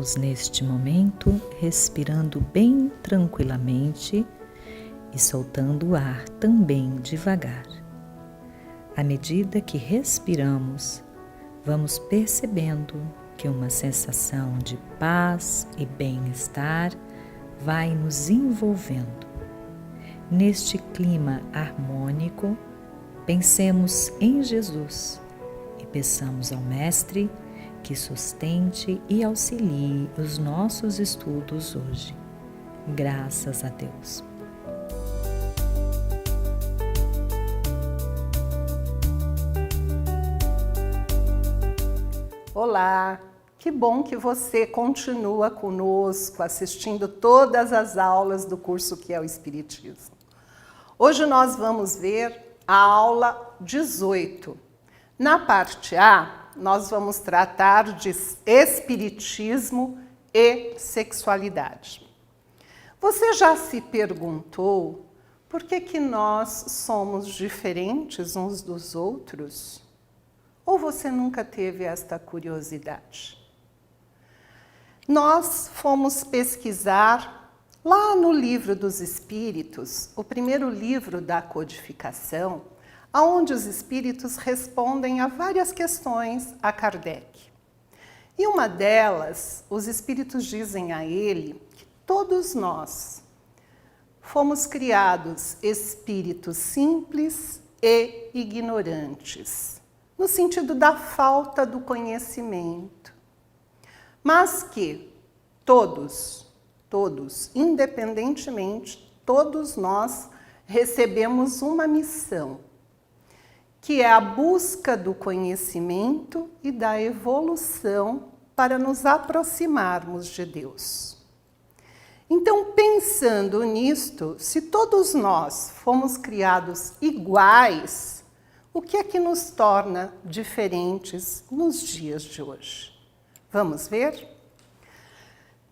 Vamos, neste momento, respirando bem tranquilamente e soltando o ar também devagar. À medida que respiramos, vamos percebendo que uma sensação de paz e bem-estar vai nos envolvendo. Neste clima harmônico, pensemos em Jesus e peçamos ao Mestre que sustente e auxilie os nossos estudos hoje. Graças a Deus. Olá, que bom que você continua conosco assistindo todas as aulas do curso que é o Espiritismo. Hoje nós vamos ver a aula 18. Na parte A, nós vamos tratar de Espiritismo e sexualidade. Você já se perguntou por que nós somos diferentes uns dos outros? Ou você nunca teve esta curiosidade? Nós fomos pesquisar lá no Livro dos Espíritos, o primeiro livro da codificação, onde os espíritos respondem a várias questões a Kardec. E uma delas, os espíritos dizem a ele que todos nós fomos criados espíritos simples e ignorantes, no sentido da falta do conhecimento, mas que todos, independentemente, todos nós recebemos uma missão, que é a busca do conhecimento e da evolução para nos aproximarmos de Deus. Então, pensando nisto, se todos nós fomos criados iguais, o que é que nos torna diferentes nos dias de hoje? Vamos ver?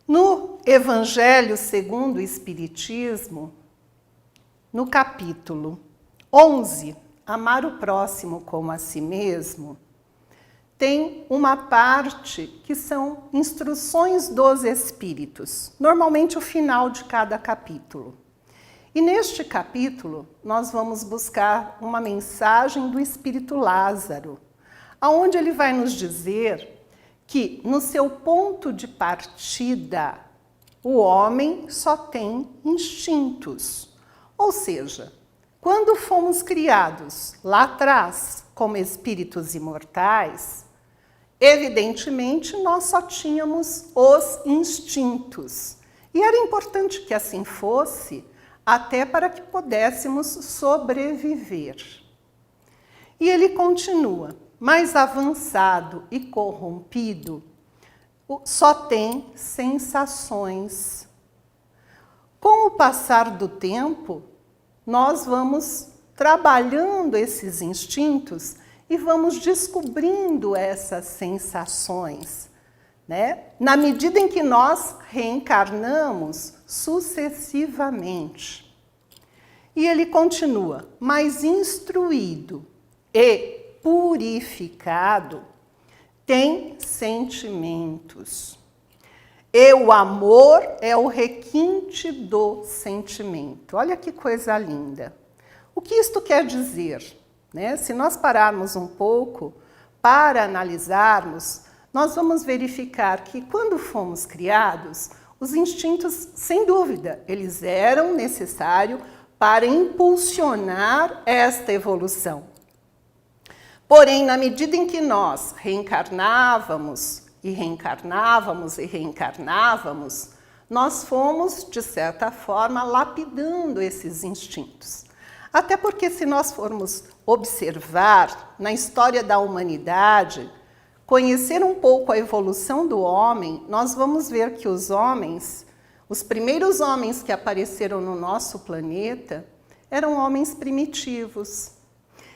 No Evangelho segundo o Espiritismo, no capítulo 11, Amar o próximo como a si mesmo, tem uma parte que são instruções dos espíritos, normalmente o final de cada capítulo. E neste capítulo, nós vamos buscar uma mensagem do Espírito Lázaro, onde ele vai nos dizer que, no seu ponto de partida, o homem só tem instintos, ou seja, quando fomos criados lá atrás como espíritos imortais, evidentemente nós só tínhamos os instintos. E era importante que assim fosse, até para que pudéssemos sobreviver. E ele continua, mais avançado e corrompido, só tem sensações. Com o passar do tempo, nós vamos trabalhando esses instintos e vamos descobrindo essas sensações, né? Na medida em que nós reencarnamos sucessivamente. E ele continua, mais instruído e purificado, tem sentimentos. E o amor é o requinte do sentimento. Olha que coisa linda. O que isto quer dizer? Né? Se nós pararmos um pouco para analisarmos, nós vamos verificar que quando fomos criados, os instintos, sem dúvida, eles eram necessários para impulsionar esta evolução. Porém, na medida em que nós reencarnávamos, nós fomos, de certa forma, lapidando esses instintos. Até porque, se nós formos observar na história da humanidade, conhecer um pouco a evolução do homem, nós vamos ver que os homens, os primeiros homens que apareceram no nosso planeta, eram homens primitivos.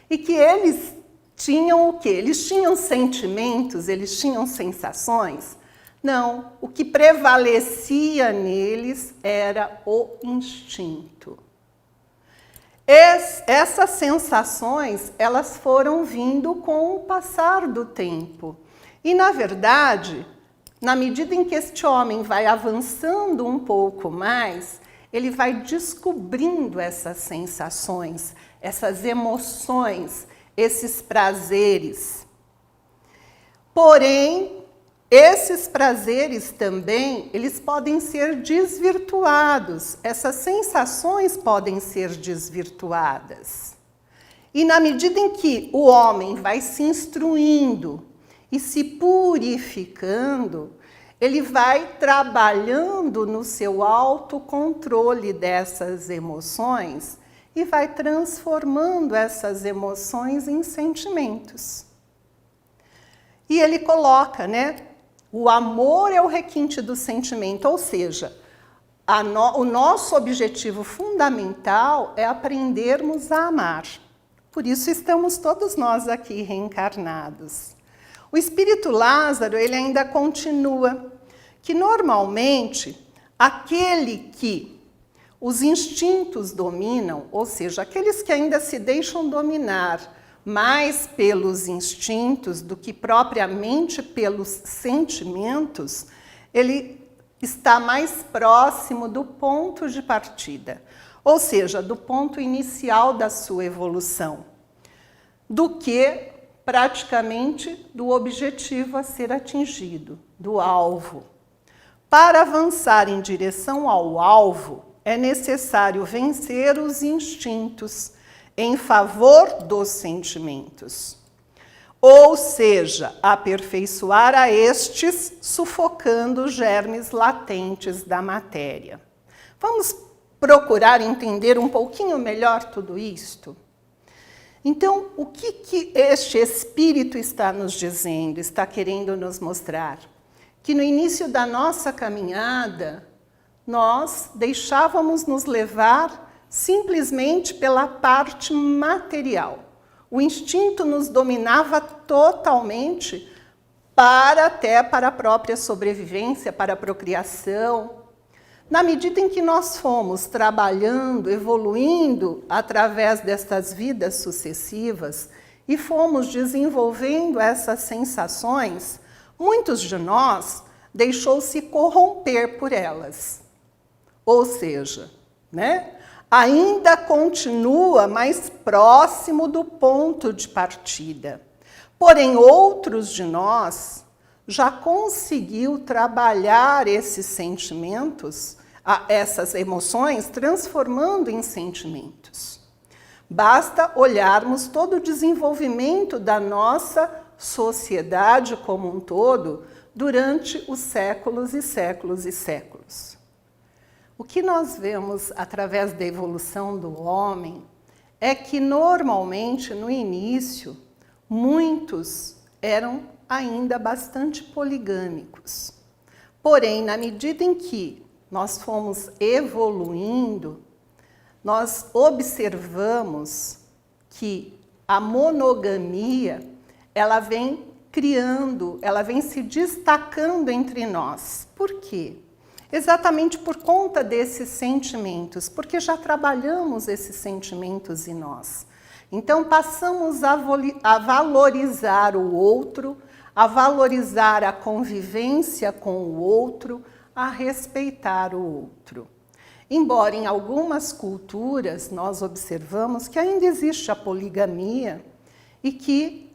E que eles tinham o quê? Eles tinham sentimentos, eles tinham sensações? Não, o que prevalecia neles era o instinto. Essas sensações, elas foram vindo com o passar do tempo. E, na verdade, Na medida em que este homem vai avançando um pouco mais, ele vai descobrindo essas sensações, essas emoções, esses prazeres. Porém, esses prazeres também, eles podem ser desvirtuados, essas sensações podem ser desvirtuadas. E na medida em que o homem vai se instruindo e se purificando, ele vai trabalhando no seu autocontrole dessas emoções e vai transformando essas emoções em sentimentos. E ele coloca, o amor é o requinte do sentimento, ou seja, o nosso objetivo fundamental é aprendermos a amar. Por isso estamos todos nós aqui reencarnados. O espírito Lázaro, ele ainda continua que normalmente aquele que os instintos dominam, ou seja, aqueles que ainda se deixam dominar mais pelos instintos do que propriamente pelos sentimentos, ele está mais próximo do ponto de partida, ou seja, do ponto inicial da sua evolução, do que praticamente do objetivo a ser atingido, do alvo. Para avançar em direção ao alvo, é necessário vencer os instintos em favor dos sentimentos. Ou seja, aperfeiçoar a estes, sufocando os germes latentes da matéria. Vamos procurar entender um pouquinho melhor tudo isto? Então, o que este Espírito está nos dizendo, está querendo nos mostrar? Que no início da nossa caminhada, nós deixávamos nos levar simplesmente pela parte material. O instinto nos dominava totalmente até para a própria sobrevivência, para a procriação. Na medida em que nós fomos trabalhando, evoluindo através destas vidas sucessivas e fomos desenvolvendo essas sensações, muitos de nós deixou-se corromper por elas. Ou seja, ainda continua mais próximo do ponto de partida. Porém, outros de nós já conseguiu trabalhar esses sentimentos, essas emoções, transformando em sentimentos. Basta olharmos todo o desenvolvimento da nossa sociedade como um todo durante os séculos e séculos e séculos. O que nós vemos através da evolução do homem é que, normalmente, no início, muitos eram ainda bastante poligâmicos. Porém, na medida em que nós fomos evoluindo, nós observamos que a monogamia, ela vem criando, ela vem se destacando entre nós. Por quê? Exatamente por conta desses sentimentos, porque já trabalhamos esses sentimentos em nós. Então, passamos a valorizar o outro, a valorizar a convivência com o outro, a respeitar o outro. Embora em algumas culturas nós observamos que ainda existe a poligamia e que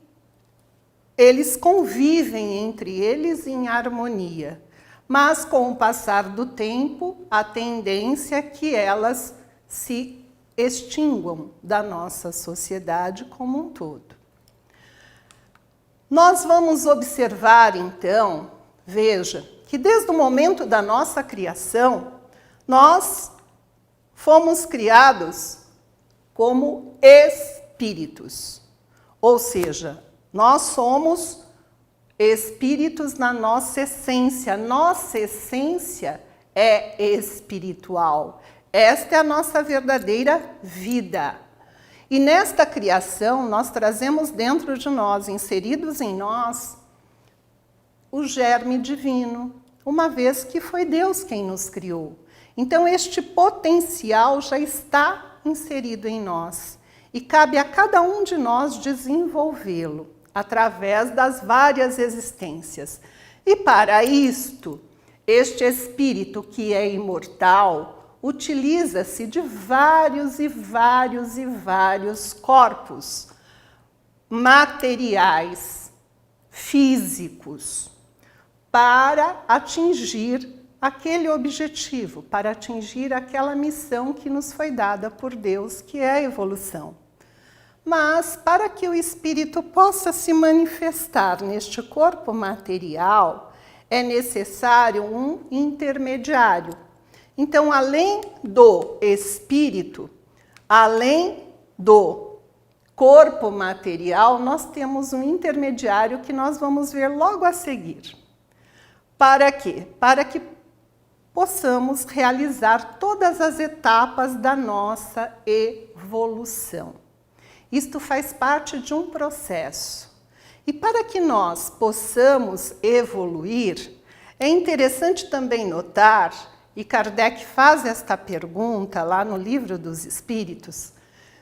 eles convivem entre eles em harmonia. Mas, com o passar do tempo, a tendência é que elas se extinguam da nossa sociedade como um todo. Nós vamos observar, então, veja, que desde o momento da nossa criação, nós fomos criados como espíritos. Ou seja, nós somos espíritos na nossa essência. Nossa essência é espiritual. Esta é a nossa verdadeira vida. E nesta criação, nós trazemos dentro de nós, inseridos em nós, o germe divino, uma vez que foi Deus quem nos criou. Então, este potencial já está inserido em nós. E cabe a cada um de nós desenvolvê-lo através das várias existências. E para isto, este espírito que é imortal utiliza-se de vários e vários e vários corpos materiais, físicos, para atingir aquele objetivo, para atingir aquela missão que nos foi dada por Deus, que é a evolução. Mas, para que o espírito possa se manifestar neste corpo material, é necessário um intermediário. Então, além do espírito, além do corpo material, nós temos um intermediário que nós vamos ver logo a seguir. Para quê? Para que possamos realizar todas as etapas da nossa evolução. Isto faz parte de um processo. E para que nós possamos evoluir, é interessante também notar, e Kardec faz esta pergunta lá no Livro dos Espíritos,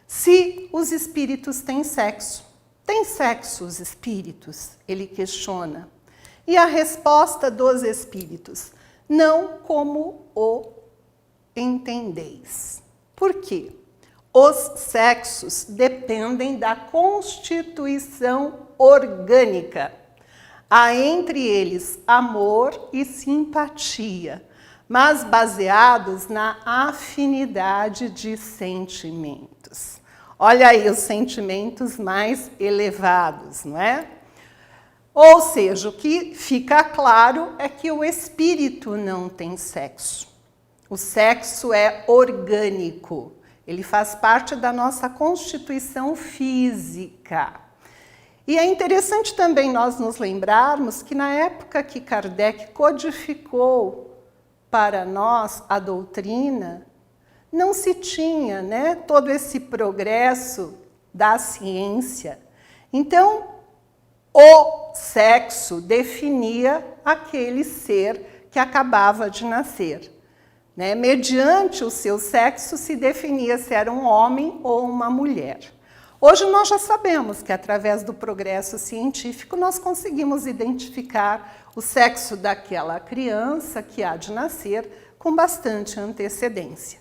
se os espíritos têm sexo. Têm sexo os espíritos? Ele questiona. E a resposta dos espíritos: não como o entendeis. Por quê? Os sexos dependem da constituição orgânica. Há entre eles amor e simpatia, mas baseados na afinidade de sentimentos. Olha aí os sentimentos mais elevados, não é? Ou seja, o que fica claro é que o espírito não tem sexo. O sexo é orgânico. Ele faz parte da nossa constituição física. E é interessante também nós nos lembrarmos que na época que Kardec codificou para nós a doutrina, não se tinha, né, todo esse progresso da ciência. Então, o sexo definia aquele ser que acabava de nascer. Né? Mediante o seu sexo se definia se era um homem ou uma mulher. Hoje nós já sabemos que através do progresso científico nós conseguimos identificar o sexo daquela criança que há de nascer com bastante antecedência.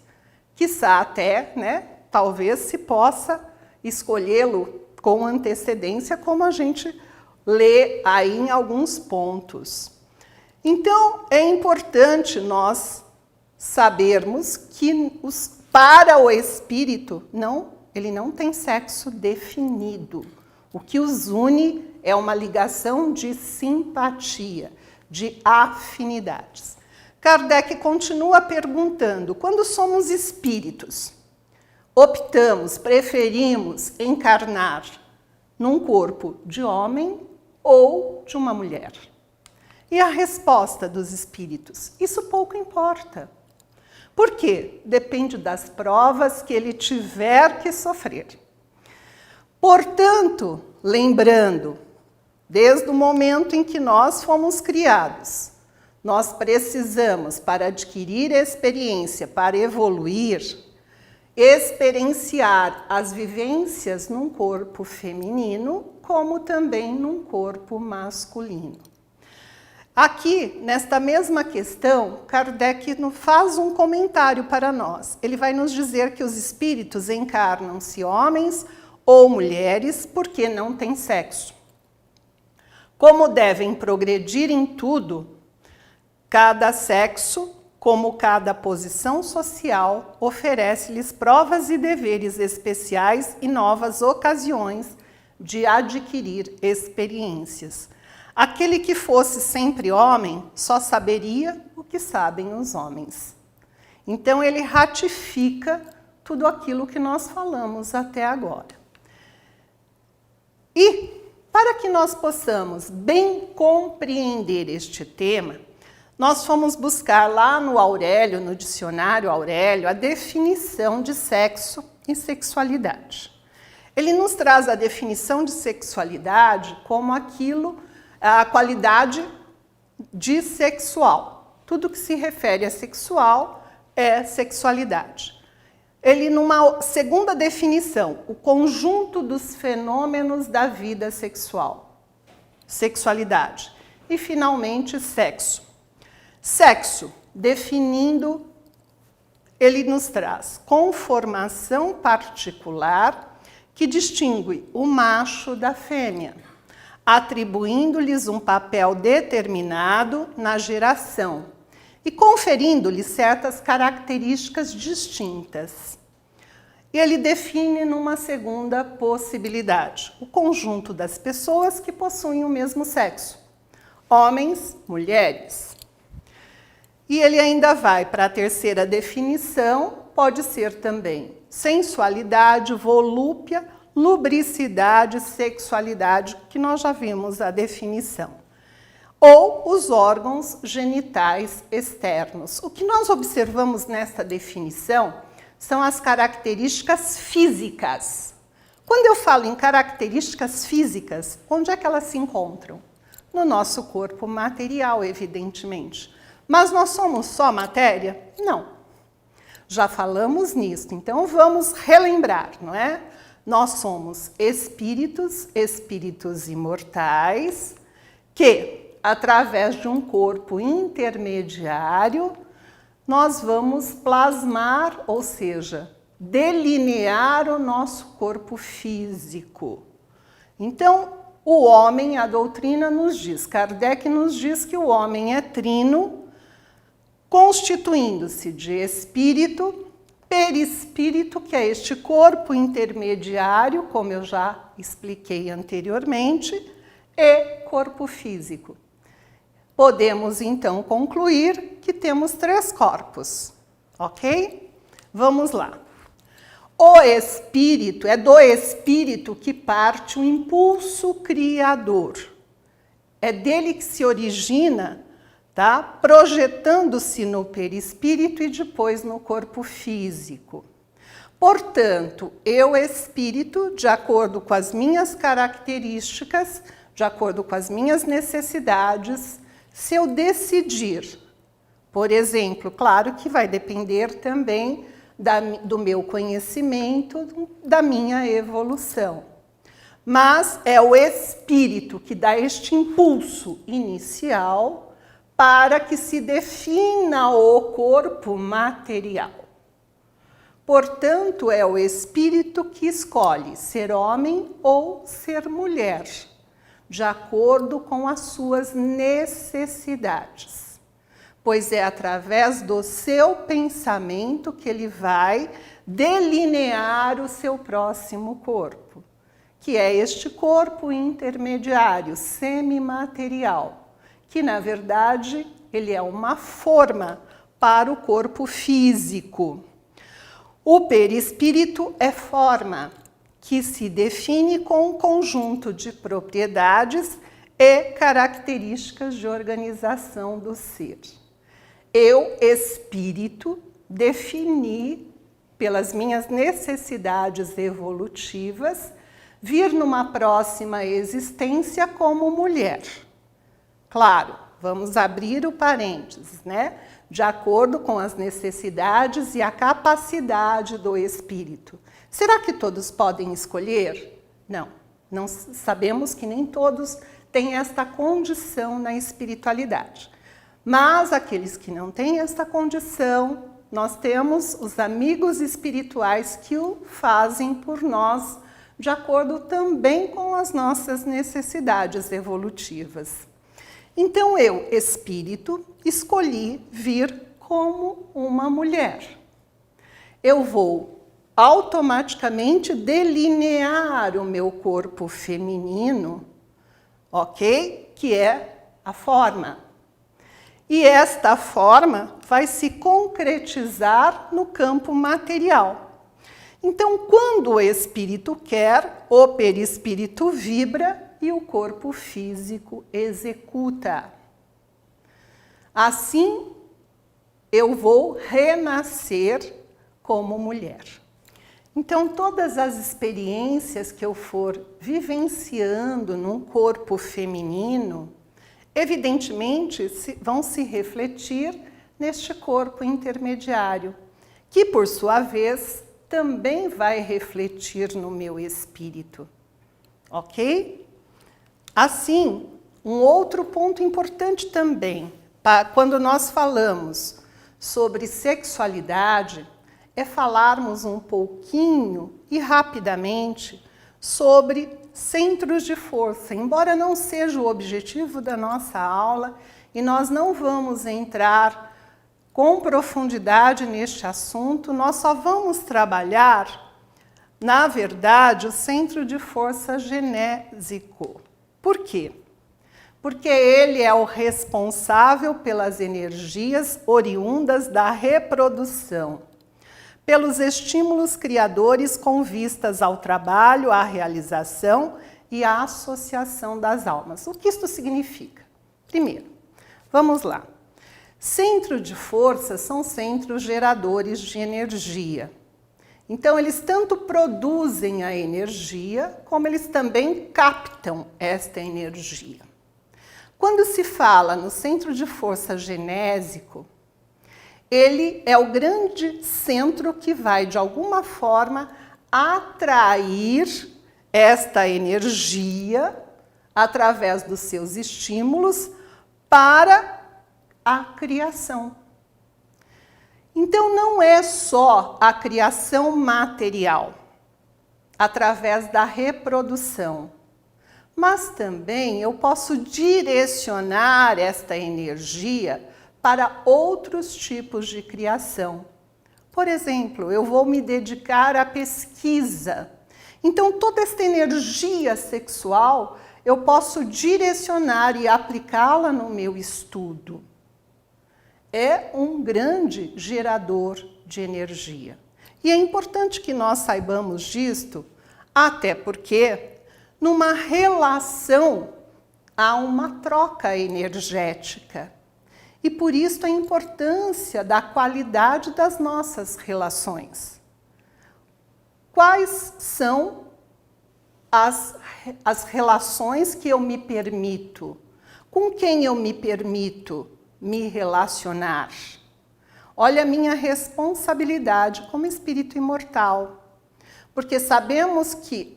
Quiçá até, né, talvez se possa escolhê-lo com antecedência, como a gente lê aí em alguns pontos. Então, é importante nós sabermos que para o espírito, ele não tem sexo definido. O que os une é uma ligação de simpatia, de afinidades. Kardec continua perguntando: quando somos espíritos, optamos, preferimos encarnar num corpo de homem ou de uma mulher? E a resposta dos espíritos: isso pouco importa. Por quê? Depende das provas que ele tiver que sofrer. Portanto, lembrando, desde o momento em que nós fomos criados, nós precisamos, para adquirir experiência, para evoluir, experienciar as vivências num corpo feminino, como também num corpo masculino. Aqui, nesta mesma questão, Kardec faz um comentário para nós. Ele vai nos dizer que os espíritos encarnam-se homens ou mulheres porque não têm sexo. Como devem progredir em tudo, cada sexo, como cada posição social, oferece-lhes provas e deveres especiais e novas ocasiões de adquirir experiências. Aquele que fosse sempre homem só saberia o que sabem os homens. Então, ele ratifica tudo aquilo que nós falamos até agora. E, para que nós possamos bem compreender este tema, nós fomos buscar lá no Aurélio, no dicionário Aurélio, a definição de sexo e sexualidade. Ele nos traz a definição de sexualidade como a qualidade de sexual. Tudo que se refere a sexual é sexualidade. Ele, numa segunda definição, o conjunto dos fenômenos da vida sexual. Sexualidade. E, finalmente, sexo. Sexo, definindo, ele nos traz conformação particular que distingue o macho da fêmea, atribuindo-lhes um papel determinado na geração e conferindo-lhes certas características distintas. Ele define numa segunda possibilidade o conjunto das pessoas que possuem o mesmo sexo, homens, mulheres. E ele ainda vai para a terceira definição, pode ser também sensualidade, volúpia, lubricidade, sexualidade, que nós já vimos a definição. Ou os órgãos genitais externos. O que nós observamos nesta definição são as características físicas. Quando eu falo em características físicas, onde é que elas se encontram? No nosso corpo material, evidentemente. Mas nós somos só matéria? Não. Já falamos nisso, então vamos relembrar, não é? Nós somos espíritos, espíritos imortais, que, através de um corpo intermediário, nós vamos plasmar, ou seja, delinear o nosso corpo físico. Então, o homem, a doutrina nos diz, Kardec nos diz que o homem é trino, constituindo-se de espírito, perispírito, que é este corpo intermediário, como eu já expliquei anteriormente, e corpo físico. Podemos, então, concluir que temos 3 corpos, ok? Vamos lá. O espírito, é do espírito que parte o impulso criador. É dele que se origina, tá? Projetando-se no perispírito e depois no corpo físico. Portanto, eu, espírito, de acordo com as minhas características, de acordo com as minhas necessidades, se eu decidir, por exemplo, claro que vai depender também do meu conhecimento, da minha evolução. Mas é o espírito que dá este impulso inicial para que se defina o corpo material. Portanto, é o espírito que escolhe ser homem ou ser mulher, de acordo com as suas necessidades. Pois é através do seu pensamento que ele vai delinear o seu próximo corpo, que é este corpo intermediário, semimaterial, que na verdade ele é uma forma para o corpo físico. O perispírito é forma, que se define com um conjunto de propriedades e características de organização do ser. Eu, espírito, defini, pelas minhas necessidades evolutivas, vir numa próxima existência como mulher. Claro, vamos abrir o parênteses, né? De acordo com as necessidades e a capacidade do espírito. Será que todos podem escolher? Não, não sabemos que nem todos têm esta condição na espiritualidade. Mas aqueles que não têm esta condição, nós temos os amigos espirituais que o fazem por nós, de acordo também com as nossas necessidades evolutivas. Então eu, espírito, escolhi vir como uma mulher. Eu vou automaticamente delinear o meu corpo feminino, ok? Que é a forma. E esta forma vai se concretizar no campo material. Então, quando o espírito quer, o perispírito vibra e o corpo físico executa. Assim, eu vou renascer como mulher. Então, todas as experiências que eu for vivenciando num corpo feminino, evidentemente, vão se refletir neste corpo intermediário, que, por sua vez, também vai refletir no meu espírito. Ok? Assim, Um outro ponto importante também, quando nós falamos sobre sexualidade, é falarmos um pouquinho e rapidamente sobre centros de força, embora não seja o objetivo da nossa aula, e nós não vamos entrar com profundidade neste assunto, nós só vamos trabalhar, na verdade, o centro de força genésico. Por quê? Porque ele é o responsável pelas energias oriundas da reprodução, pelos estímulos criadores com vistas ao trabalho, à realização e à associação das almas. O que isto significa? Primeiro, vamos lá. Centro de força são centros geradores de energia. Então, eles tanto produzem a energia, como eles também captam esta energia. Quando se fala no centro de força genésico, ele é o grande centro que vai, de alguma forma, atrair esta energia através dos seus estímulos para a criação. Então, não é só a criação material, através da reprodução, mas também eu posso direcionar esta energia para outros tipos de criação. Por exemplo, eu vou me dedicar à pesquisa. Então, toda esta energia sexual, eu posso direcionar e aplicá-la no meu estudo. É um grande gerador de energia. E é importante que nós saibamos disto, até porque numa relação há uma troca energética. E por isso a importância da qualidade das nossas relações. Quais são as relações que eu me permito? Com quem eu me permito me relacionar? Olha a minha responsabilidade como espírito imortal. Porque sabemos que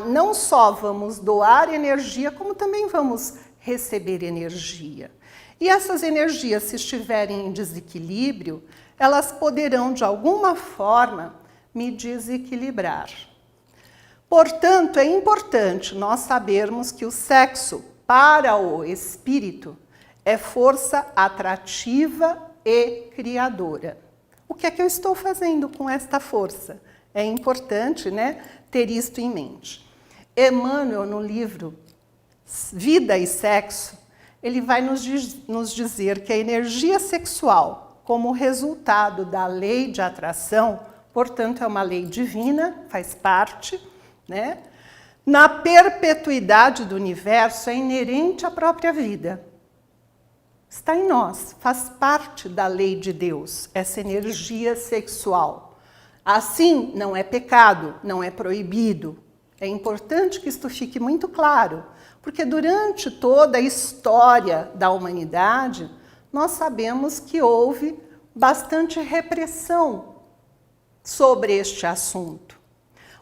não só vamos doar energia, como também vamos receber energia. E essas energias, se estiverem em desequilíbrio, elas poderão, de alguma forma, me desequilibrar. Portanto, é importante nós sabermos que o sexo, para o espírito, é força atrativa e criadora. O que é que eu estou fazendo com esta força? É importante, né, ter isto em mente. Emmanuel, no livro Vida e Sexo, ele vai nos dizer que a energia sexual, como resultado da lei de atração, portanto, é uma lei divina, faz parte, né? Na perpetuidade do universo, é inerente à própria vida. Está em nós, faz parte da lei de Deus, essa energia sexual. Assim, não é pecado, não é proibido. É importante que isto fique muito claro, porque durante toda a história da humanidade, nós sabemos que houve bastante repressão sobre este assunto.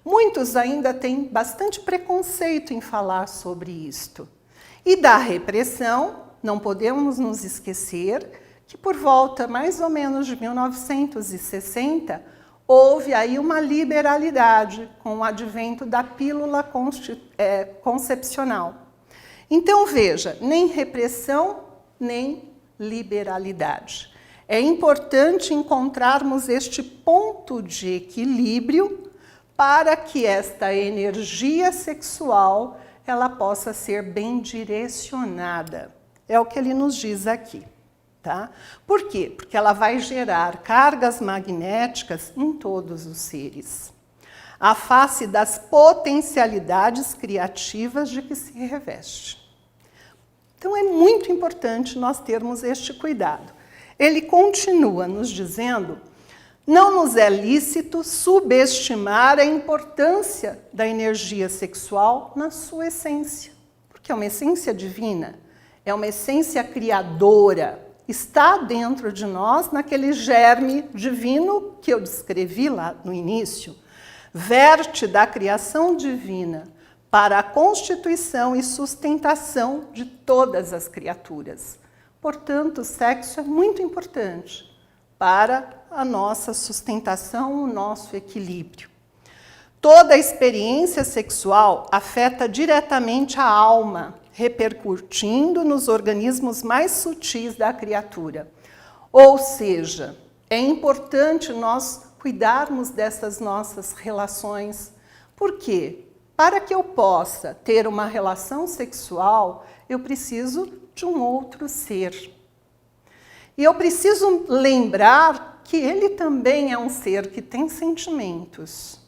Muitos ainda têm bastante preconceito em falar sobre isto. E da repressão, não podemos nos esquecer que por volta mais ou menos de 1960, houve aí uma liberalidade com o advento da pílula concepcional. Então, veja, nem repressão, nem liberalidade. É importante encontrarmos este ponto de equilíbrio para que esta energia sexual ela possa ser bem direcionada. É o que ele nos diz aqui. Tá? Por quê? Porque ela vai gerar cargas magnéticas em todos os seres, à face das potencialidades criativas de que se reveste. Então é muito importante nós termos este cuidado. Ele continua nos dizendo: não nos é lícito subestimar a importância da energia sexual na sua essência, porque é uma essência divina, é uma essência criadora. Está dentro de nós, naquele germe divino que eu descrevi lá no início. Verte da criação divina para a constituição e sustentação de todas as criaturas. Portanto, o sexo é muito importante para a nossa sustentação, o nosso equilíbrio. Toda experiência sexual afeta diretamente a alma, repercutindo nos organismos mais sutis da criatura. Ou seja, é importante nós cuidarmos dessas nossas relações. Por quê? Para que eu possa ter uma relação sexual, eu preciso de um outro ser. E eu preciso lembrar que ele também é um ser que tem sentimentos.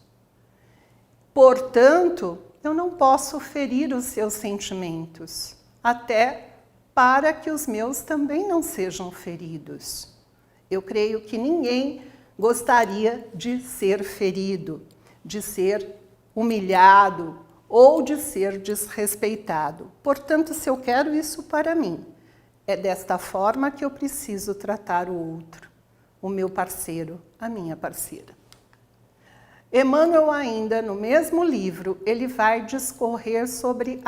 Portanto, eu não posso ferir os seus sentimentos, até para que os meus também não sejam feridos. Eu creio que ninguém gostaria de ser ferido, de ser humilhado ou de ser desrespeitado. Portanto, se eu quero isso para mim, é desta forma que eu preciso tratar o outro, o meu parceiro, a minha parceira. Emmanuel ainda, no mesmo livro, ele vai discorrer sobre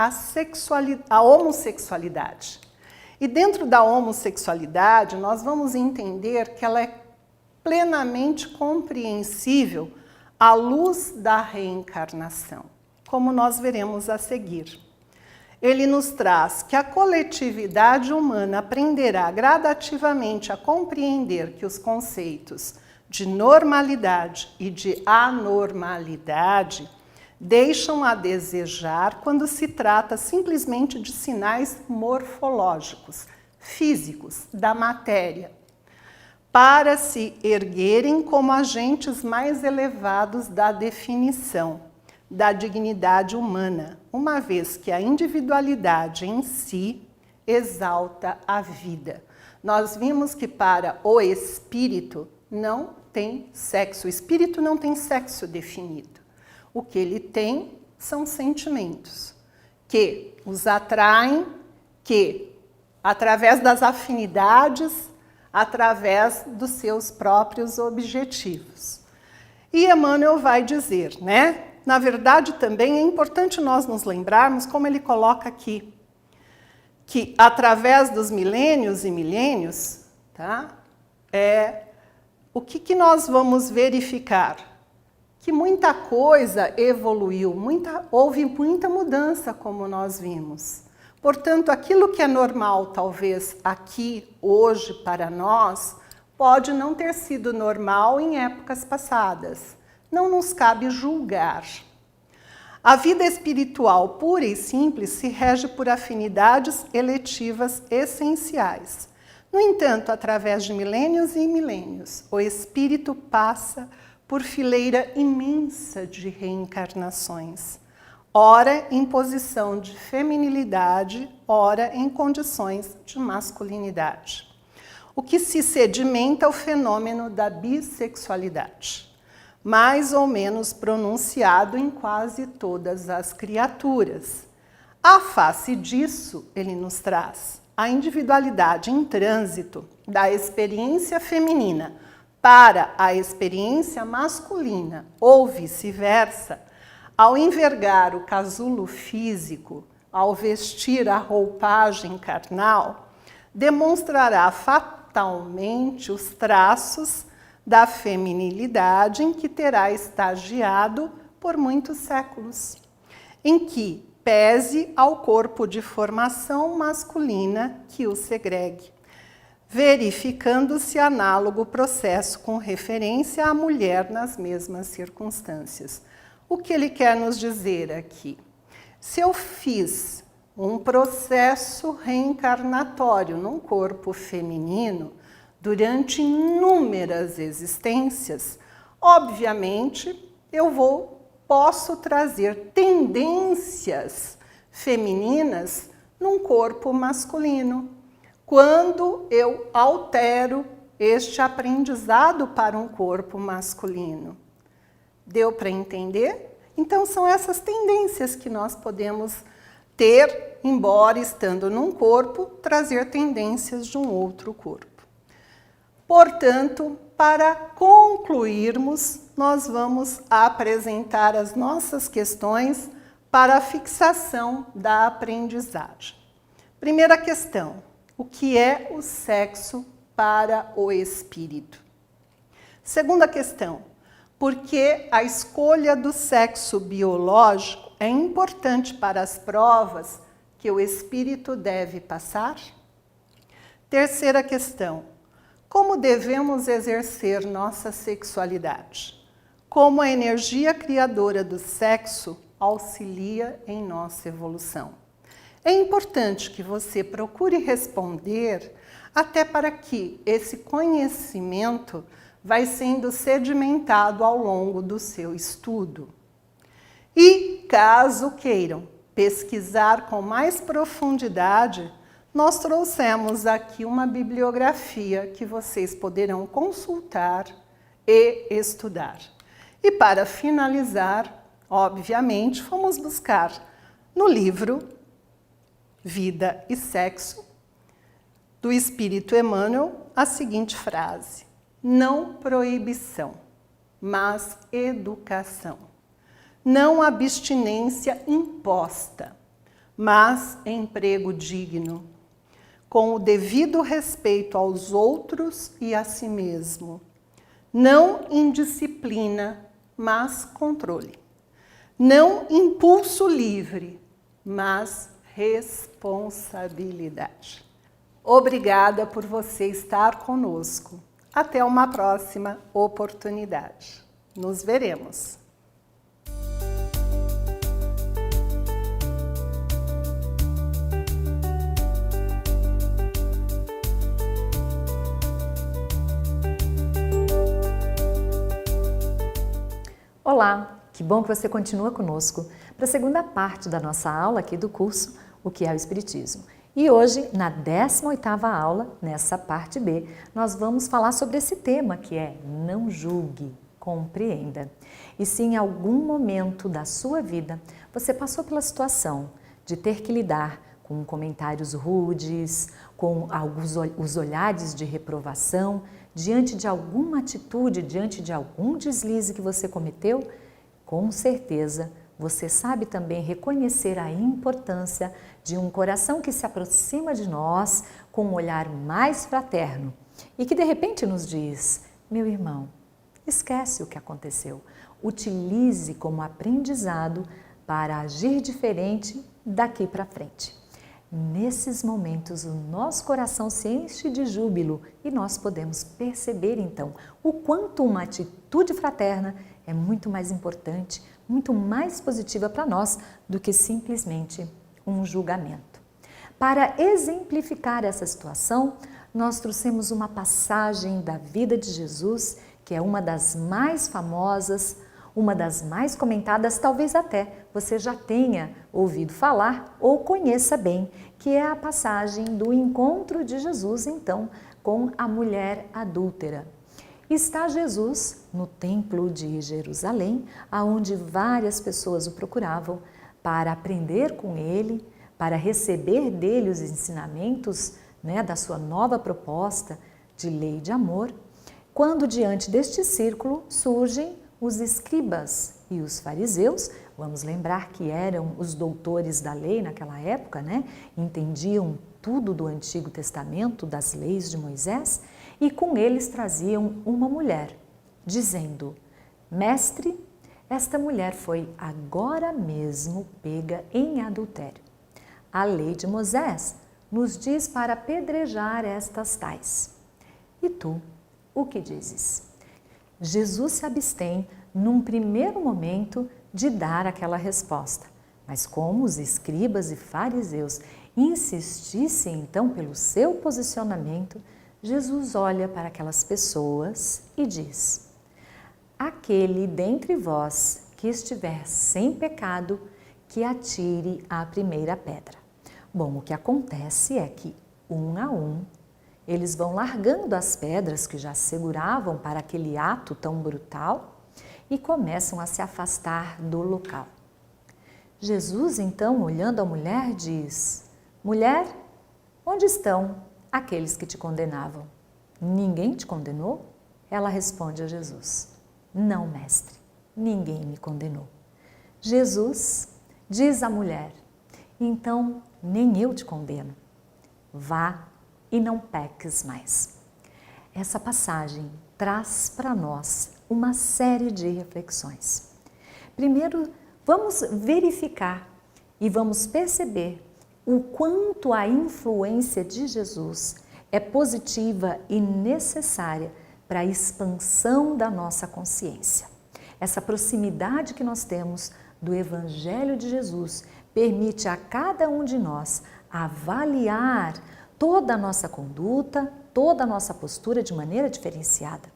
a homossexualidade. E dentro da homossexualidade, nós vamos entender que ela é plenamente compreensível à luz da reencarnação, como nós veremos a seguir. Ele nos traz que a coletividade humana aprenderá gradativamente a compreender que os conceitos de normalidade e de anormalidade deixam a desejar quando se trata simplesmente de sinais morfológicos, físicos, da matéria, para se erguerem como agentes mais elevados da definição, da dignidade humana, uma vez que a individualidade em si exalta a vida. Nós vimos que para o espírito não tem sexo, o espírito não tem sexo definido. O que ele tem são sentimentos que os atraem, que através das afinidades, através dos seus próprios objetivos. E Emmanuel vai dizer, né? Na verdade, também é importante nós nos lembrarmos, como ele coloca aqui, que através dos milênios e milênios, tá? O que nós vamos verificar? Que muita coisa evoluiu, houve muita mudança, como nós vimos. Portanto, aquilo que é normal, talvez, aqui, hoje, para nós, pode não ter sido normal em épocas passadas. Não nos cabe julgar. A vida espiritual pura e simples se rege por afinidades eletivas essenciais. No entanto, através de milênios e milênios, o espírito passa por fileira imensa de reencarnações, ora em posição de feminilidade, ora em condições de masculinidade. O que se sedimenta é o fenômeno da bissexualidade, mais ou menos pronunciado em quase todas as criaturas. À face disso, ele nos traz a individualidade em trânsito da experiência feminina para a experiência masculina, ou vice-versa, ao envergar o casulo físico, ao vestir a roupagem carnal, demonstrará fatalmente os traços da feminilidade em que terá estagiado por muitos séculos, em que pese ao corpo de formação masculina que o segregue, verificando-se análogo processo com referência à mulher nas mesmas circunstâncias. O que ele quer nos dizer aqui? Se eu fiz um processo reencarnatório num corpo feminino durante inúmeras existências, obviamente posso trazer tendências femininas num corpo masculino, quando eu altero este aprendizado para um corpo masculino. Deu para entender? Então, são essas tendências que nós podemos ter, embora estando num corpo, trazer tendências de um outro corpo. Portanto, para concluirmos, nós vamos apresentar as nossas questões para a fixação da aprendizagem. Primeira questão: o que é o sexo para o espírito? Segunda questão: por que a escolha do sexo biológico é importante para as provas que o espírito deve passar? Terceira questão: como devemos exercer nossa sexualidade? Como a energia criadora do sexo auxilia em nossa evolução? É importante que você procure responder, até para que esse conhecimento vai sendo sedimentado ao longo do seu estudo. E, caso queiram pesquisar com mais profundidade, nós trouxemos aqui uma bibliografia que vocês poderão consultar e estudar. E para finalizar, obviamente, fomos buscar no livro Vida e Sexo, do Espírito Emmanuel, a seguinte frase: não proibição, mas educação. Não abstinência imposta, mas emprego digno, com o devido respeito aos outros e a si mesmo. Não indisciplina, mas controle. Não impulso livre, mas responsabilidade. Obrigada por você estar conosco. Até uma próxima oportunidade. Nos veremos. Olá, que bom que você continua conosco para a segunda parte da nossa aula aqui do curso O que é o Espiritismo. E hoje, na 18ª aula, nessa parte B, nós vamos falar sobre esse tema que é não julgue, compreenda. E se em algum momento da sua vida você passou pela situação de ter que lidar com comentários rudes, com os olhares de reprovação, diante de alguma atitude, diante de algum deslize que você cometeu, com certeza você sabe também reconhecer a importância de um coração que se aproxima de nós com um olhar mais fraterno e que de repente nos diz: meu irmão, esquece o que aconteceu, utilize como aprendizado para agir diferente daqui para frente. Nesses momentos, o nosso coração se enche de júbilo e nós podemos perceber, então, o quanto uma atitude fraterna é muito mais importante, muito mais positiva para nós do que simplesmente um julgamento. Para exemplificar essa situação, nós trouxemos uma passagem da vida de Jesus, que é uma das mais famosas, uma das mais comentadas, talvez até você já tenha ouvido falar ou conheça bem, que é a passagem do encontro de Jesus, então, com a mulher adúltera. Está Jesus no templo de Jerusalém, aonde várias pessoas o procuravam para aprender com ele, para receber dele os ensinamentos, da sua nova proposta de lei de amor, quando diante deste círculo surgem os escribas e os fariseus. Vamos lembrar que eram os doutores da lei naquela época, entendiam tudo do Antigo Testamento, das leis de Moisés, e com eles traziam uma mulher, dizendo: mestre, esta mulher foi agora mesmo pega em adultério. A lei de Moisés nos diz para apedrejar estas tais. E tu, o que dizes? Jesus se abstém, num primeiro momento, de dar aquela resposta. Mas como os escribas e fariseus insistissem, então, pelo seu posicionamento, Jesus olha para aquelas pessoas e diz: aquele dentre vós que estiver sem pecado, que atire a primeira pedra. Bom, o que acontece é que, um a um, eles vão largando as pedras que já seguravam para aquele ato tão brutal e começam a se afastar do local. Jesus, então, olhando a mulher, diz: mulher, onde estão aqueles que te condenavam? Ninguém te condenou? Ela responde a Jesus: não, mestre, ninguém me condenou. Jesus Diz a mulher: então nem eu te condeno. Vá e não peques mais. Essa passagem traz para nós uma série de reflexões. Primeiro, vamos verificar e vamos perceber o quanto a influência de Jesus é positiva e necessária para a expansão da nossa consciência. Essa proximidade que nós temos do Evangelho de Jesus permite a cada um de nós avaliar toda a nossa conduta, toda a nossa postura de maneira diferenciada.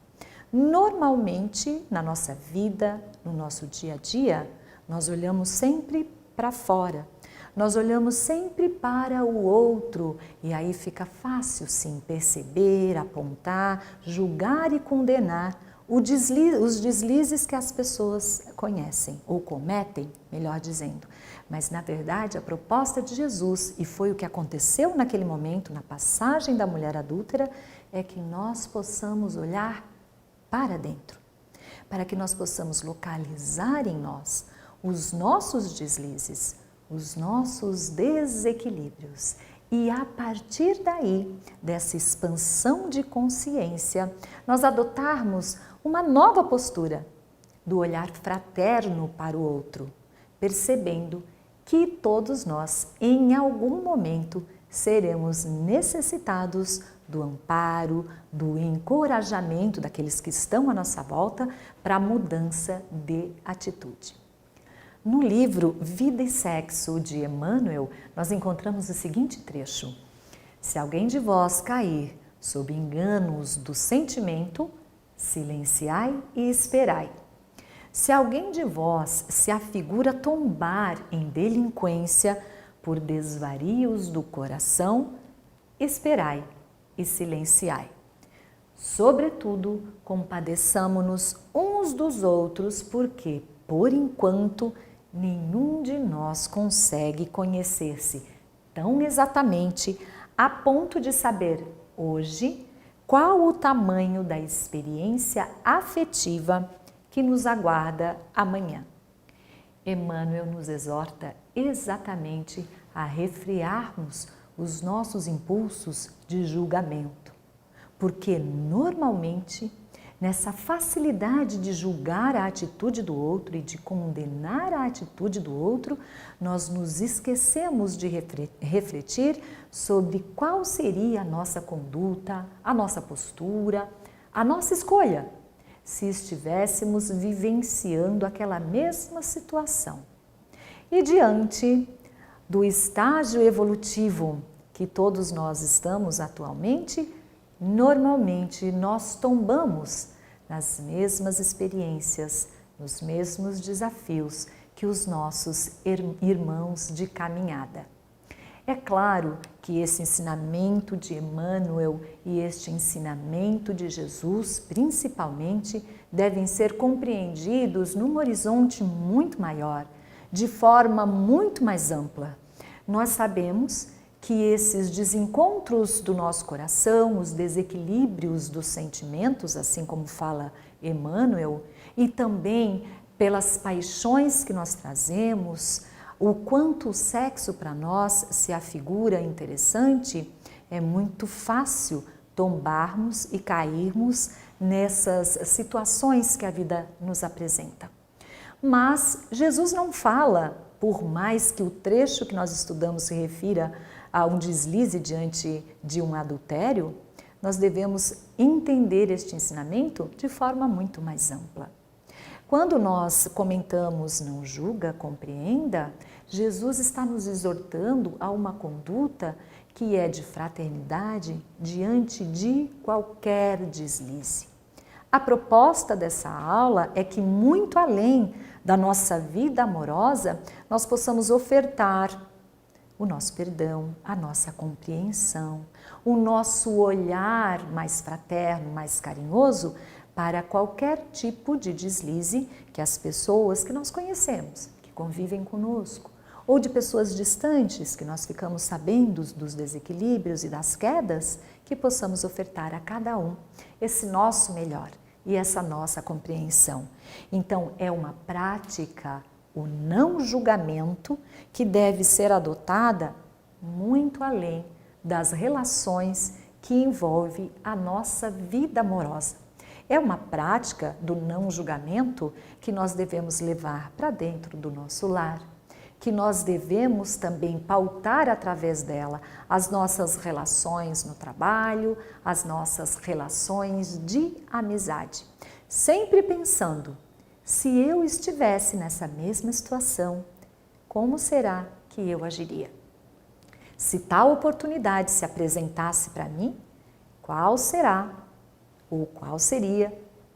Normalmente, na nossa vida, no nosso dia a dia, nós olhamos sempre para fora, nós olhamos sempre para o outro e aí fica fácil sim perceber, apontar, julgar e condenar os deslizes que as pessoas conhecem ou cometem, melhor dizendo. Mas na verdade a proposta de Jesus, e foi o que aconteceu naquele momento, na passagem da mulher adúltera, é que nós possamos olhar para dentro, para que nós possamos localizar em nós os nossos deslizes, os nossos desequilíbrios e a partir daí, dessa expansão de consciência, nós adotarmos uma nova postura do olhar fraterno para o outro, percebendo que todos nós, em algum momento, seremos necessitados do amparo, do encorajamento daqueles que estão à nossa volta para a mudança de atitude. No livro Vida e Sexo, de Emmanuel, nós encontramos o seguinte trecho: se alguém de vós cair sob enganos do sentimento, silenciai e esperai. Se alguém de vós se afigura tombar em delinquência por desvarios do coração, esperai e silenciai. Sobretudo, compadeçamo-nos uns dos outros, porque, por enquanto, nenhum de nós consegue conhecer-se tão exatamente a ponto de saber hoje qual o tamanho da experiência afetiva que nos aguarda amanhã. Emmanuel nos exorta exatamente a refrearmos os nossos impulsos de julgamento, porque normalmente nessa facilidade de julgar a atitude do outro e de condenar a atitude do outro, nós nos esquecemos de refletir sobre qual seria a nossa conduta, a nossa postura, a nossa escolha, se estivéssemos vivenciando aquela mesma situação. E diante do estágio evolutivo que todos nós estamos atualmente, normalmente nós tombamos nas mesmas experiências, nos mesmos desafios que os nossos irmãos de caminhada. É claro que esse ensinamento de Emmanuel e este ensinamento de Jesus, principalmente, devem ser compreendidos num horizonte muito maior, de forma muito mais ampla. Nós sabemos que esses desencontros do nosso coração, os desequilíbrios dos sentimentos, assim como fala Emmanuel, e também pelas paixões que nós trazemos, o quanto o sexo para nós se afigura interessante, é muito fácil tombarmos e cairmos nessas situações que a vida nos apresenta. Mas Jesus não fala, por mais que o trecho que nós estudamos se refira a um deslize diante de um adultério, nós devemos entender este ensinamento de forma muito mais ampla. Quando nós comentamos não julga, compreenda, Jesus está nos exortando a uma conduta que é de fraternidade diante de qualquer deslize. A proposta dessa aula é que, muito além da nossa vida amorosa, nós possamos ofertar o nosso perdão, a nossa compreensão, o nosso olhar mais fraterno, mais carinhoso para qualquer tipo de deslize que as pessoas que nós conhecemos, que convivem conosco, ou de pessoas distantes que nós ficamos sabendo dos desequilíbrios e das quedas, que possamos ofertar a cada um esse nosso melhor e essa nossa compreensão. Então, é uma prática o não julgamento, que deve ser adotada muito além das relações que envolvem a nossa vida amorosa. É uma prática do não julgamento que nós devemos levar para dentro do nosso lar, que nós devemos também pautar através dela as nossas relações no trabalho, as nossas relações de amizade. Sempre pensando, se eu estivesse nessa mesma situação, como será que eu agiria? Se tal oportunidade se apresentasse para mim, qual será ou qual seria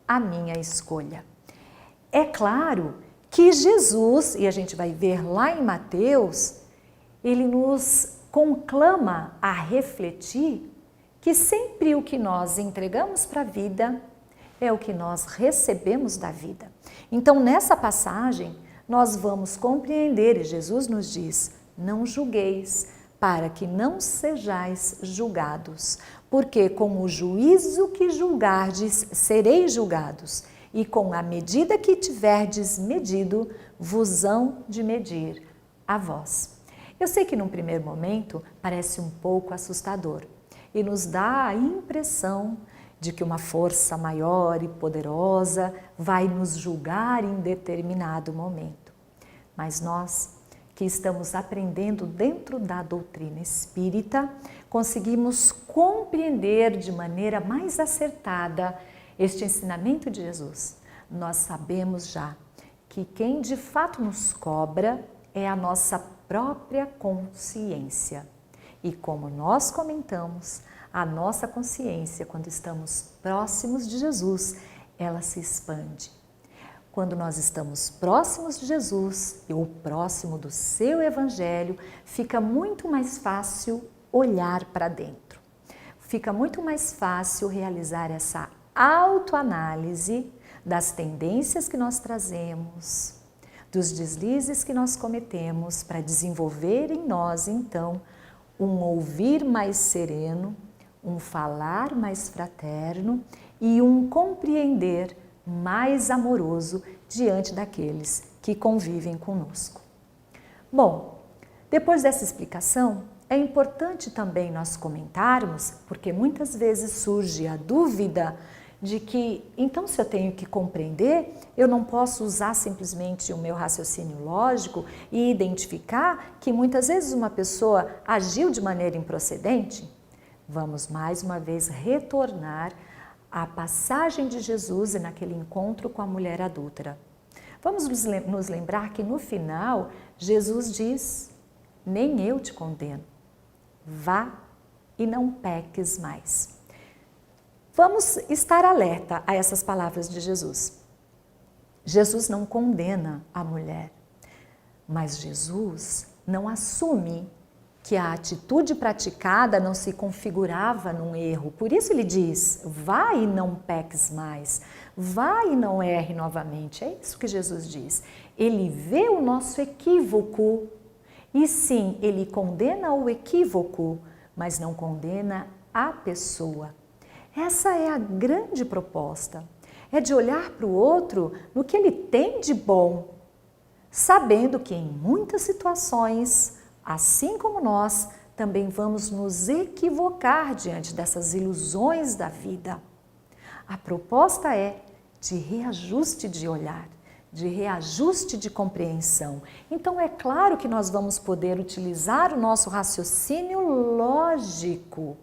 a minha escolha? É claro que Jesus, e a gente vai ver lá em Mateus, ele nos conclama a refletir que sempre o que nós entregamos para a vida é o que nós recebemos da vida. Então, nessa passagem, nós vamos compreender, e Jesus nos diz, não julgueis, para que não sejais julgados, porque com o juízo que julgardes, sereis julgados, e com a medida que tiverdes medido, vos hão de medir a vós. Eu sei que num primeiro momento parece um pouco assustador e nos dá a impressão de que uma força maior e poderosa vai nos julgar em determinado momento. Mas nós, que estamos aprendendo dentro da doutrina espírita, conseguimos compreender de maneira mais acertada este ensinamento de Jesus. Nós sabemos já que quem de fato nos cobra é a nossa própria consciência. E como nós comentamos, a nossa consciência, quando estamos próximos de Jesus, ela se expande. Quando nós estamos próximos de Jesus ou próximo do seu Evangelho, fica muito mais fácil olhar para dentro. Fica muito mais fácil realizar essa autoanálise das tendências que nós trazemos, dos deslizes que nós cometemos, para desenvolver em nós, então, um ouvir mais sereno, um falar mais fraterno e um compreender mais amoroso diante daqueles que convivem conosco. Bom, depois dessa explicação, é importante também nós comentarmos, porque muitas vezes surge a dúvida de que, então, se eu tenho que compreender, eu não posso usar simplesmente o meu raciocínio lógico e identificar que muitas vezes uma pessoa agiu de maneira improcedente? Vamos mais uma vez retornar à passagem de Jesus naquele encontro com a mulher adúltera. Vamos nos lembrar que no final, Jesus diz, nem eu te condeno, vá e não peques mais. Vamos estar alerta a essas palavras de Jesus. Jesus não condena a mulher, mas Jesus não assume que a atitude praticada não se configurava num erro. Por isso ele diz, vá e não peques mais, vá e não erre novamente. É isso que Jesus diz. Ele vê o nosso equívoco e sim, ele condena o equívoco, mas não condena a pessoa. Essa é a grande proposta, é de olhar para o outro no que ele tem de bom, sabendo que em muitas situações, assim como nós, também vamos nos equivocar diante dessas ilusões da vida. A proposta é de reajuste de olhar, de reajuste de compreensão. Então é claro que nós vamos poder utilizar o nosso raciocínio lógico.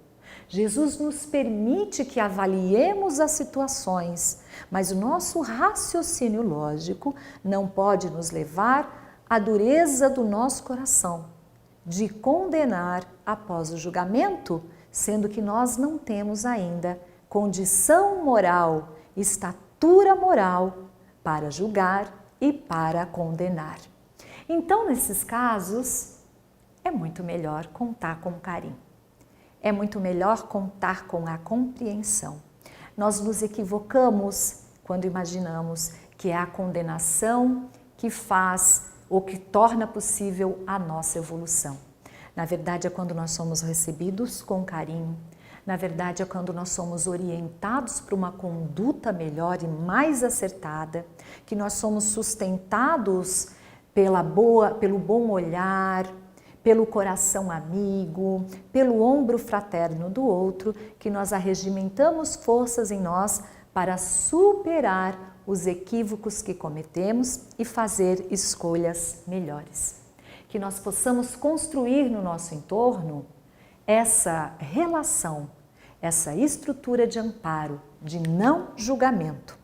Jesus nos permite que avaliemos as situações, mas o nosso raciocínio lógico não pode nos levar à dureza do nosso coração, de condenar após o julgamento, sendo que nós não temos ainda condição moral, estatura moral para julgar e para condenar. Então, nesses casos, é muito melhor contar com carinho. É muito melhor contar com a compreensão. Nós nos equivocamos quando imaginamos que é a condenação que faz ou que torna possível a nossa evolução. Na verdade, é quando nós somos recebidos com carinho, na verdade, é quando nós somos orientados para uma conduta melhor e mais acertada, que nós somos sustentados pelo bom olhar, pelo coração amigo, pelo ombro fraterno do outro, que nós arregimentamos forças em nós para superar os equívocos que cometemos e fazer escolhas melhores. Que nós possamos construir no nosso entorno essa relação, essa estrutura de amparo, de não julgamento.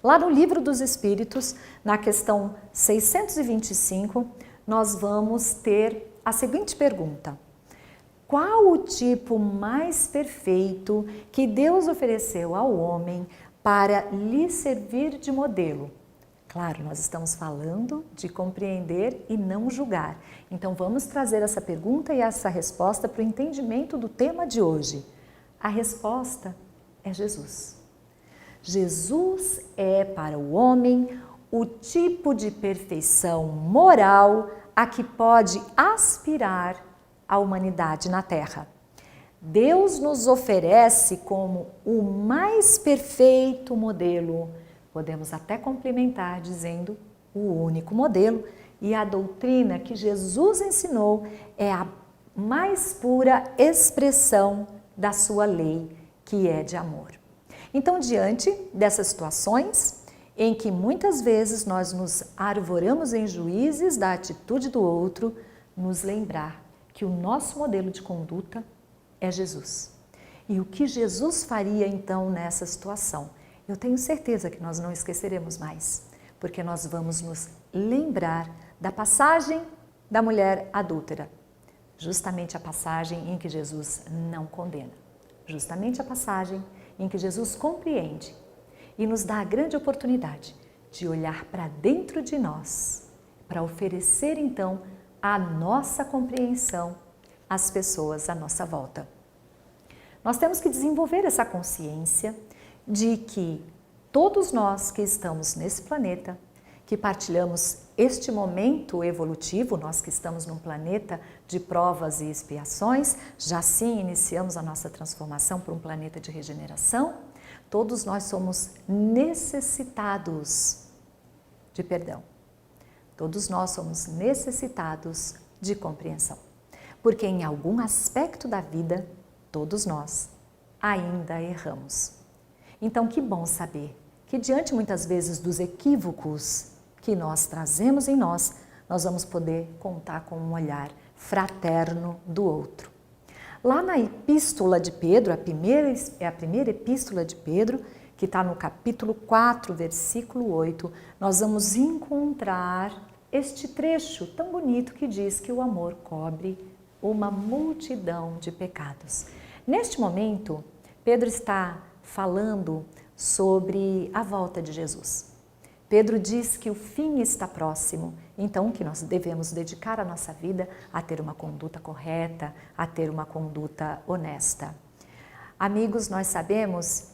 Lá no Livro dos Espíritos, na questão 625, nós vamos ter a seguinte pergunta: qual o tipo mais perfeito que Deus ofereceu ao homem para lhe servir de modelo? Claro, nós estamos falando de compreender e não julgar. Então vamos trazer essa pergunta e essa resposta para o entendimento do tema de hoje. A resposta é Jesus. Jesus é para o homem o tipo de perfeição moral a que pode aspirar a humanidade na Terra. Deus nos oferece como o mais perfeito modelo. Podemos até complementar dizendo o único modelo, e a doutrina que Jesus ensinou é a mais pura expressão da sua lei, que é de amor. Então, diante dessas situações em que muitas vezes nós nos arvoramos em juízes da atitude do outro, nos lembrar que o nosso modelo de conduta é Jesus. E o que Jesus faria então nessa situação? Eu tenho certeza que nós não esqueceremos mais, porque nós vamos nos lembrar da passagem da mulher adúltera, justamente a passagem em que Jesus não condena, justamente a passagem em que Jesus compreende e nos dá a grande oportunidade de olhar para dentro de nós, para oferecer então a nossa compreensão às pessoas à nossa volta. Nós temos que desenvolver essa consciência de que todos nós que estamos nesse planeta, que partilhamos este momento evolutivo, nós que estamos num planeta de provas e expiações, já sim iniciamos a nossa transformação para um planeta de regeneração, todos nós somos necessitados de perdão. Todos nós somos necessitados de compreensão, porque em algum aspecto da vida, todos nós ainda erramos. Então, que bom saber que diante muitas vezes dos equívocos que nós trazemos em nós, nós vamos poder contar com um olhar fraterno do outro. Lá na Epístola de Pedro, a primeira Epístola de Pedro, que está no capítulo 4, versículo 8, nós vamos encontrar este trecho tão bonito que diz que o amor cobre uma multidão de pecados. Neste momento, Pedro está falando sobre a volta de Jesus. Pedro diz que o fim está próximo, então que nós devemos dedicar a nossa vida a ter uma conduta correta, a ter uma conduta honesta. Amigos, nós sabemos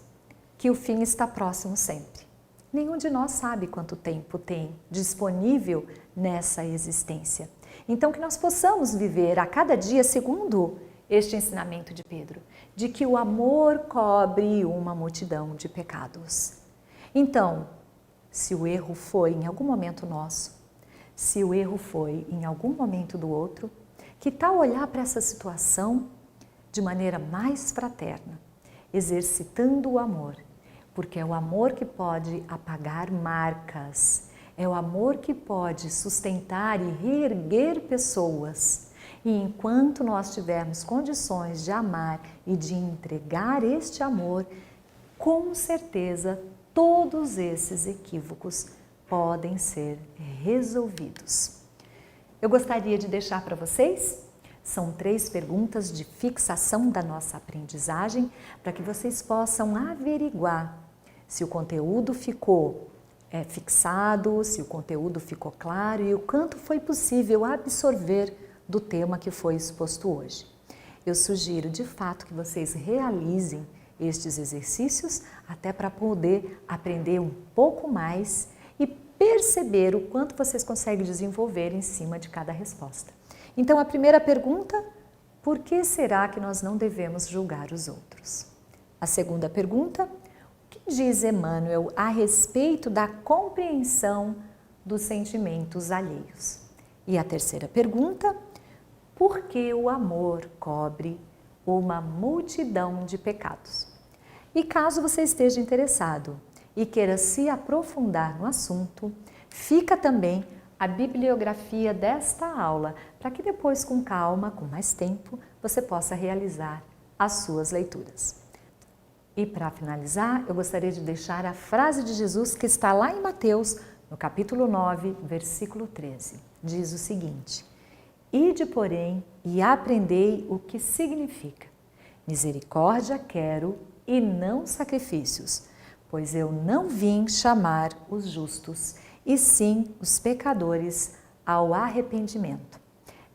que o fim está próximo sempre. Nenhum de nós sabe quanto tempo tem disponível nessa existência. Então que nós possamos viver a cada dia segundo este ensinamento de Pedro, de que o amor cobre uma multidão de pecados. Então, se o erro foi em algum momento nosso, se o erro foi em algum momento do outro, que tal olhar para essa situação de maneira mais fraterna, exercitando o amor, porque é o amor que pode apagar marcas, é o amor que pode sustentar e reerguer pessoas. E enquanto nós tivermos condições de amar e de entregar este amor, com certeza todos esses equívocos podem ser resolvidos. Eu gostaria de deixar para vocês, são 3 perguntas de fixação da nossa aprendizagem, para que vocês possam averiguar se o conteúdo ficou fixado, se o conteúdo ficou claro e o quanto foi possível absorver do tema que foi exposto hoje. Eu sugiro de fato que vocês realizem estes exercícios até para poder aprender um pouco mais e perceber o quanto vocês conseguem desenvolver em cima de cada resposta. Então, a primeira pergunta, por que será que nós não devemos julgar os outros? A segunda pergunta, o que diz Emmanuel a respeito da compreensão dos sentimentos alheios. E a terceira pergunta: por que o amor cobre uma multidão de pecados? E caso você esteja interessado e queira se aprofundar no assunto, fica também a bibliografia desta aula, para que depois, com calma, com mais tempo, você possa realizar as suas leituras. E para finalizar, eu gostaria de deixar a frase de Jesus que está lá em Mateus, no capítulo 9, versículo 13. Diz o seguinte: Ide, porém, e aprendei o que significa: misericórdia quero e não sacrifícios, pois eu não vim chamar os justos, e sim os pecadores ao arrependimento.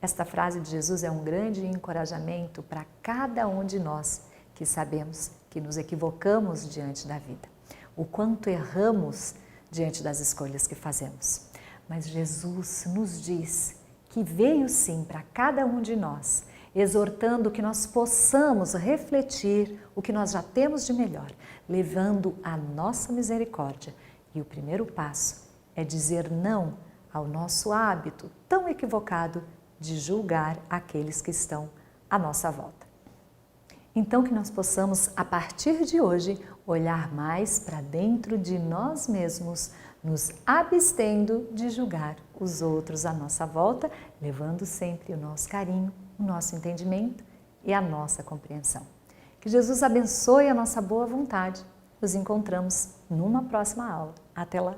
Esta frase de Jesus é um grande encorajamento para cada um de nós que sabemos que nos equivocamos diante da vida, o quanto erramos diante das escolhas que fazemos. Mas Jesus nos diz que veio sim para cada um de nós, exortando que nós possamos refletir o que nós já temos de melhor, levando a nossa misericórdia. E o primeiro passo é dizer não ao nosso hábito tão equivocado de julgar aqueles que estão à nossa volta. Então que nós possamos, a partir de hoje, olhar mais para dentro de nós mesmos, nos abstendo de julgar os outros à nossa volta, levando sempre o nosso carinho, o nosso entendimento e a nossa compreensão. Que Jesus abençoe a nossa boa vontade. Nos encontramos numa próxima aula. Até lá!